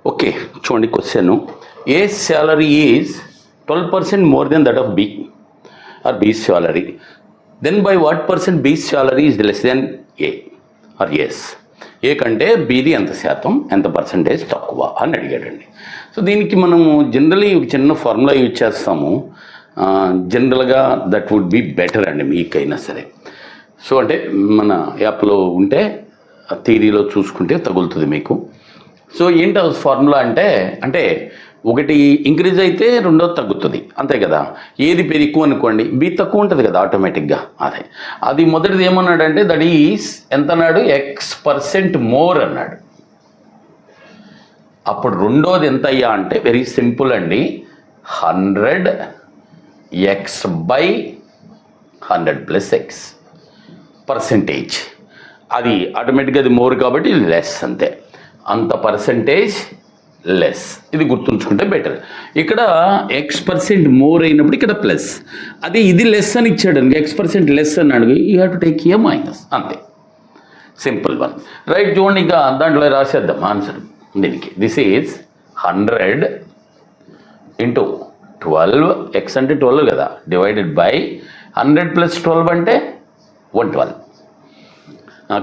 Okay, చూడండి question. A salary is 12% more than that of B or B's salary. Then by what percent B's salary is less than A or yes? ఏ కంటే బీది ఎంత శాతం, ఎంత percentage తక్కువ అని అడిగాడండి. So దీనికి మనము జనరలీ చిన్న ఫార్ములా యూజ్ చేస్తాము. జనరల్గా దట్ వుడ్ బి బెటర్ అండి మీకైనా సరే. సో అంటే మన యాప్లో ఉంటే థియరీలో చూసుకుంటే తగులుతుంది మీకు. సో ఏంటి ఆ ఫార్ములా అంటే ఒకటి ఇంక్రీజ్ అయితే రెండోది తగ్గుతుంది, అంతే కదా. ఏది ఎక్కువ అనుకోండి, బి తక్కువ ఉంటుంది కదా ఆటోమేటిక్గా. అది మొదటిది ఏమన్నాడంటే దట్ ఈస్ ఎంత అన్నాడు, X% మోర్ అన్నాడు. అప్పుడు రెండోది ఎంత అయ్యా అంటే వెరీ సింపుల్ అండి, 100x/100 + x పర్సెంటేజ్. అది ఆటోమేటిక్గా అది మోర్ కాబట్టి లెస్, అంతే. అంత పర్సంటేజ్ లెస్, ఇది గుర్తుంచుకుంటే బెటర్. ఇక్కడ X% మోర్ అయినప్పుడు ఇక్కడ ప్లస్, అది ఇది లెస్ అని ఇచ్చాడు, X% లెస్ అన్నాడు, you have to take a minus, అంతే. Simple one, right. చూడండి, ఇంకా దాంట్లో రాసేద్దాం ఆన్సర్ దీనికి. దిస్ ఈజ్ 100 × 12, X అంటే 12 కదా, డివైడెడ్ బై 100 + 12 అంటే 112.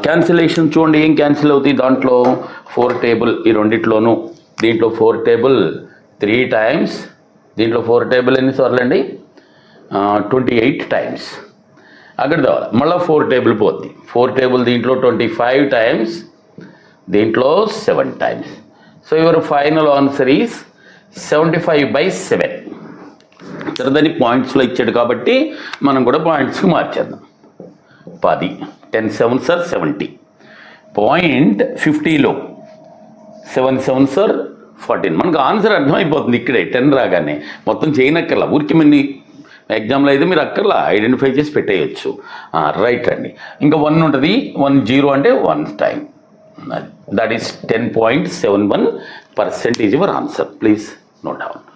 క్యాన్సిలేషన్ చూడండి, ఏం క్యాన్సిల్ అవుతాయి దాంట్లో. 4 టేబుల్ ఈ రెండిట్లోనూ, దీంట్లో 4 టేబుల్ 3 టైమ్స్, దీంట్లో 4 టేబుల్ ఎన్నిసార్లు అండి, 28 టైమ్స్. అక్కడ కావాలి మళ్ళీ 4 టేబుల్ పోద్ది, 4 టేబుల్ దీంట్లో 25 టైమ్స్, దీంట్లో 7 times. So your final answer is 75/7. దాన్ని పాయింట్స్లో ఇచ్చాడు కాబట్టి మనం కూడా పాయింట్స్కి మార్చేద్దాం. 10 10 7s are 70. 0.50లో 7 7s are 14. మనకు ఆన్సర్ అర్థమైపోతుంది ఇక్కడే 10 రాగానే. మొత్తం చేయనక్కర్లా, ఊరికి మీ ఎగ్జామ్లో అయితే మీరు అక్కర్లా ఐడెంటిఫై చేసి పెట్టేయచ్చు. రైట్ అండి. ఇంకా 1 ఉంటుంది, 1 0 అంటే 1 time. That is 10.71% your answer. Please note down.